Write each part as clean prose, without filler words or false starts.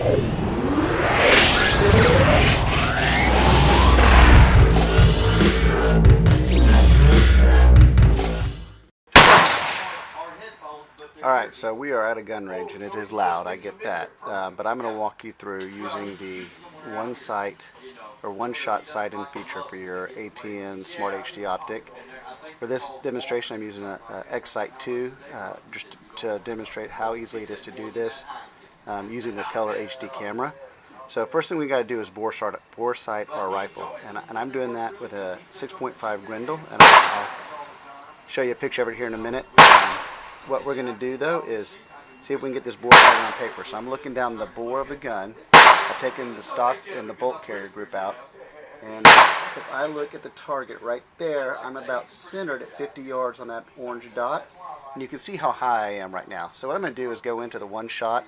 Alright, so we are at a gun range and it is loud, I get that. But I'm going to walk you through using the one-shot sight-in feature for your ATN Smart HD optic. For this demonstration I'm using an X Sight II just to demonstrate how easily it is to do this using the color HD camera. So first thing we got to do is bore sight our rifle, and I'm doing that with a 6.5 Grendel, and I'll show you a picture of it here in a minute. What we're going to do though is see if we can get this bore sight on paper. So I'm looking down the bore of the gun. I've taken the stock and the bolt carrier group out, and if I look at the target right there, I'm about centered at 50 yards on that orange dot, and you can see how high I am right now. So what I'm going to do is go into the one-shot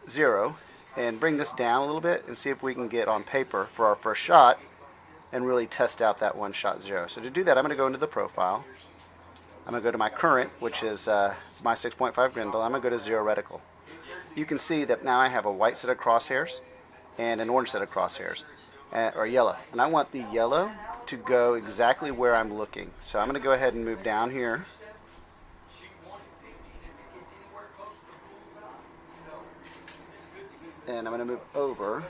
0 and bring this down a little bit and see if we can get on paper for our first shot and really test out that one-shot 0. So to do that, I'm going to go into the profile. I'm going to go to my current, which is it's my 6.5 Grendel. I'm going to go to 0 reticle. You can see that now I have a white set of crosshairs and an orange set of crosshairs, or yellow. And I want the yellow to go exactly where I'm looking. So I'm going to go ahead and move down here. And I'm going to move over,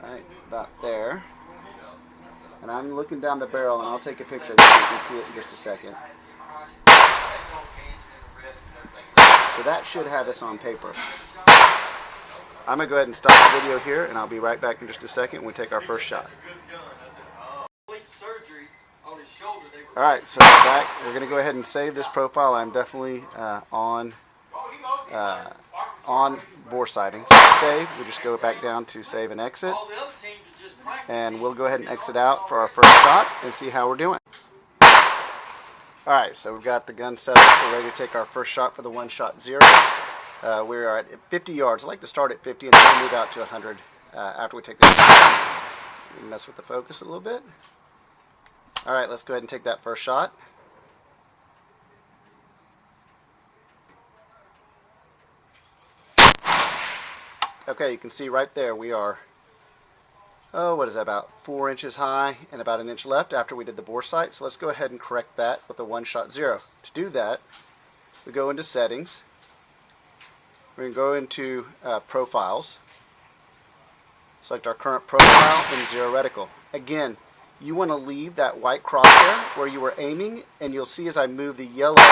right about there. And I'm looking down the barrel, and I'll take a picture of this so you can see it in just a second. So that should have us on paper. I'm going to go ahead and stop the video here, and I'll be right back in just a second when we take our first shot. Alright, so we're back. We're going to go ahead and save this profile. I'm definitely on Boresighting. So save, we just go back down to save and exit. And we'll go ahead and exit out for our first shot and see how we're doing. Alright, so we've got the gun set up. We're ready to take our first shot for the one-shot 0. We are at 50 yards. I like to start at 50 and then we'll move out to 100 after we take this shot. Mess with the focus a little bit. Alright, let's go ahead and take that first shot. Okay, you can see right there we are, what is that, about 4 inches high and about an inch left after we did the bore sight. So let's go ahead and correct that with the one-shot 0. To do that, we go into settings. We're going to go into profiles, select our current profile and 0 reticle. Again, you want to leave that white crosshair where you were aiming, and you'll see as I move the yellow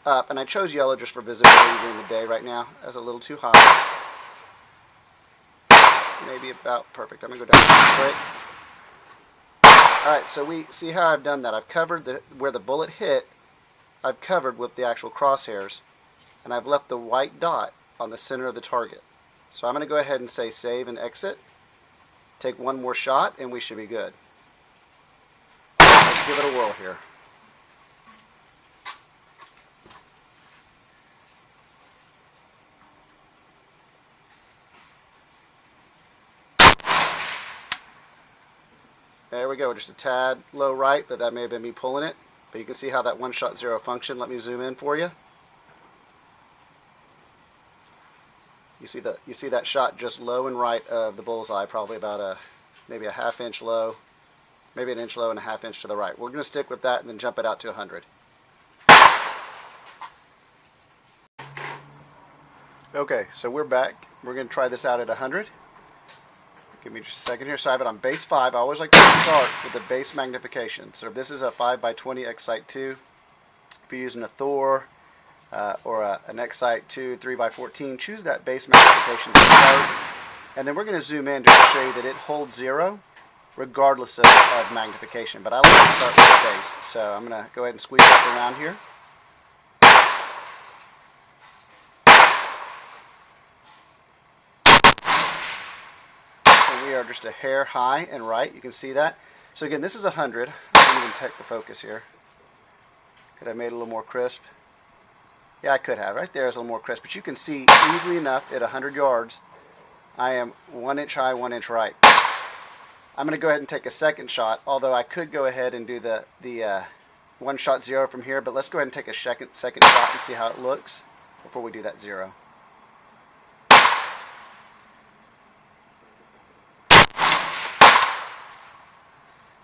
up, and I chose yellow just for visibility during the day right now. That's a little too high. Maybe about perfect. I'm going to go down quick. Alright, so we see how I've done that. I've covered where the bullet hit, I've covered with the actual crosshairs, and I've left the white dot on the center of the target. So I'm going to go ahead and say save and exit. Take one more shot and we should be good. Let's give it a whirl here. There we go, just a tad low right, but that may have been me pulling it. But you can see how that one-shot 0 function. Let me zoom in for you. You see that shot just low and right of the bullseye, probably about maybe a ½ inch low, maybe an inch low and a ½ inch to the right. We're going to stick with that and then jump it out to 100. Okay, so we're back. We're going to try this out at 100. Give me just a second here. So I have it on base 5. I always like to start with the base magnification. So if this is a 5x20 X Sight II, if you're using a Thor or an X Sight II 3x14, choose that base magnification to start. And then we're going to zoom in just to show you that it holds 0 regardless of magnification. But I like to start with the base. So I'm going to go ahead and squeeze up around here. We are just a hair high and right. You can see that. So again, this is 100. I didn't even take the focus here. Could I have made it a little more crisp? Yeah, I could have. Right there is a little more crisp. But you can see easily enough at 100 yards, I am 1 inch high, 1 inch right. I'm going to go ahead and take a second shot, although I could go ahead and do the one-shot 0 from here. But let's go ahead and take a second shot and see how it looks before we do that 0.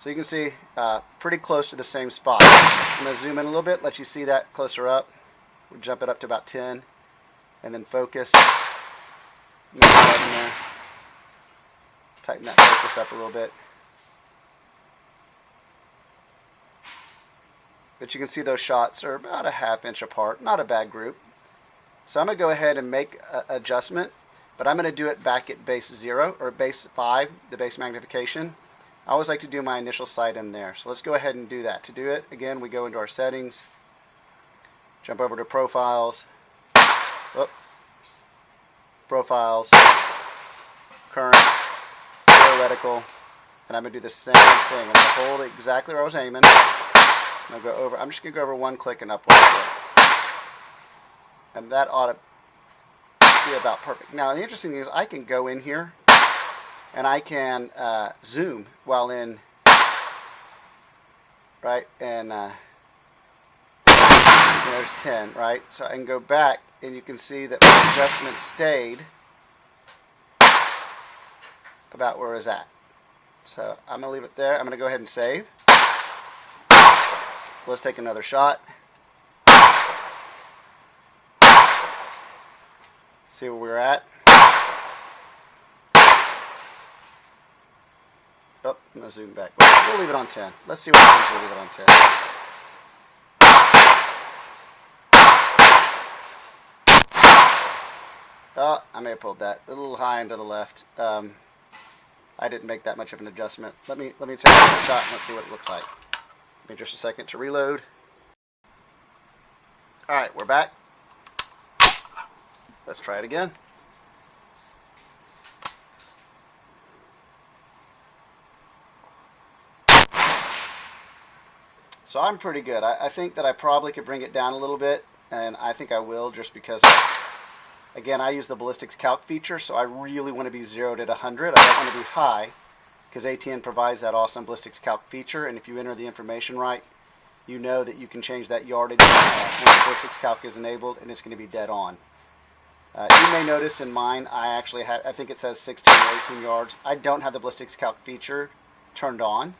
So you can see pretty close to the same spot. I'm going to zoom in a little bit, let you see that closer up. We'll jump it up to about 10, and then focus. In there. Tighten that focus up a little bit. But you can see those shots are about a ½ inch apart. Not a bad group. So I'm going to go ahead and make an adjustment, but I'm going to do it back at base 0 or base 5, the base magnification. I always like to do my initial sight in there. So let's go ahead and do that. To do it, again, we go into our settings, jump over to profiles, profiles, current, theoretical, and I'm going to do the same thing. I'm going to hold it exactly where I was aiming. I'll go over. I'm just going to go over one click and up one click. And that ought to be about perfect. Now, the interesting thing is I can go in here and I can zoom while in, right? And there's 10, right? So I can go back and you can see that my adjustment stayed about where it was at. So I'm going to leave it there. I'm going to go ahead and save. Let's take another shot. See where we're at. Oh, I'm going to zoom back. We'll leave it on 10. Let's see what happens when we leave it on 10. Oh, I may have pulled that a little high and to the left. I didn't make that much of an adjustment. Let me take another shot and let's see what it looks like. Give me just a second to reload. Alright, we're back. Let's try it again. So I'm pretty good. I think that I probably could bring it down a little bit, and I think I will just because, again, I use the ballistics calc feature, so I really want to be zeroed at 100. I don't want to be high because ATN provides that awesome ballistics calc feature, and if you enter the information right, you know that you can change that yardage when the ballistics calc is enabled, and it's going to be dead on. You may notice in mine, I think it says 16 or 18 yards. I don't have the ballistics calc feature turned on.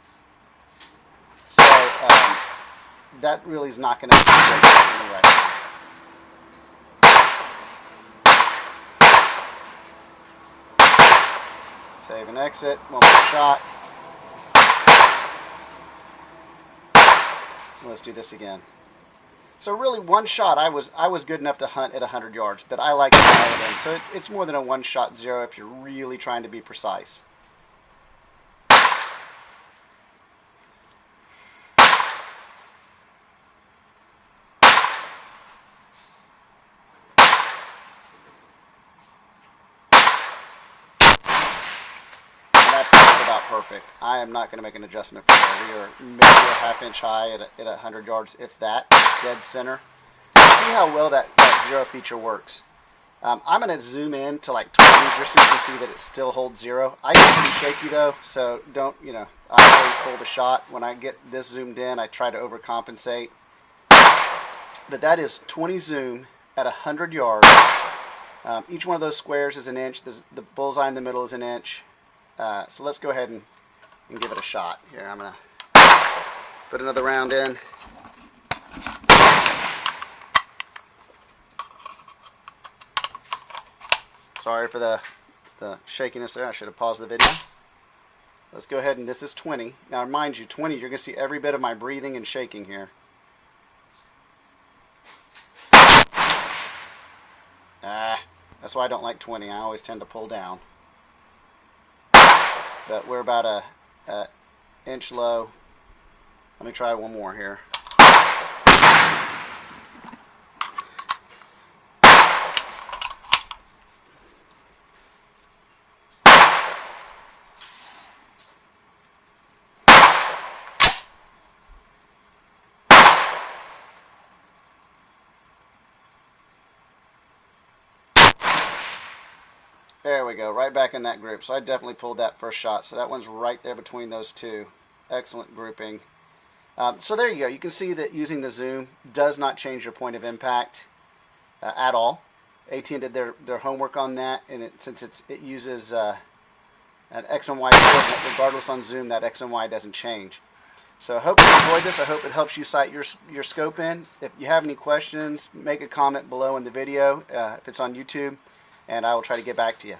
So that really is not going to be good for me right now. Save and exit. One more shot. Let's do this again. So really, one shot, I was good enough to hunt at 100 yards, but I like to dial it in. So it's more than a one-shot zero if you're really trying to be precise. About perfect. I am not going to make an adjustment for that. We are maybe a ½ inch high at 100 yards, if that, dead center. See how well that zero feature works. I'm going to zoom in to like 20 just so you can see that it still holds zero. I get pretty shaky though, so don't, I always pull the shot. When I get this zoomed in, I try to overcompensate. But that is 20 zoom at 100 yards. Each one of those squares is an inch. The bullseye in the middle is an inch. So let's go ahead and give it a shot. Here, I'm going to put another round in. Sorry for the shakiness there. I should have paused the video. Let's go ahead and this is 20. Now mind you, 20, you're going to see every bit of my breathing and shaking here. That's why I don't like 20. I always tend to pull down. But we're about a inch low. Let me try one more here. There we go, right back in that group. So I definitely pulled that first shot. So that one's right there between those two. Excellent grouping. So there you go. You can see that using the zoom does not change your point of impact at all. ATN did their homework on that, and since it uses an X and Y coordinate. Regardless on zoom, that X and Y doesn't change. So I hope you enjoyed this. I hope it helps you sight your scope in. If you have any questions, make a comment below in the video if it's on YouTube, and I will try to get back to you.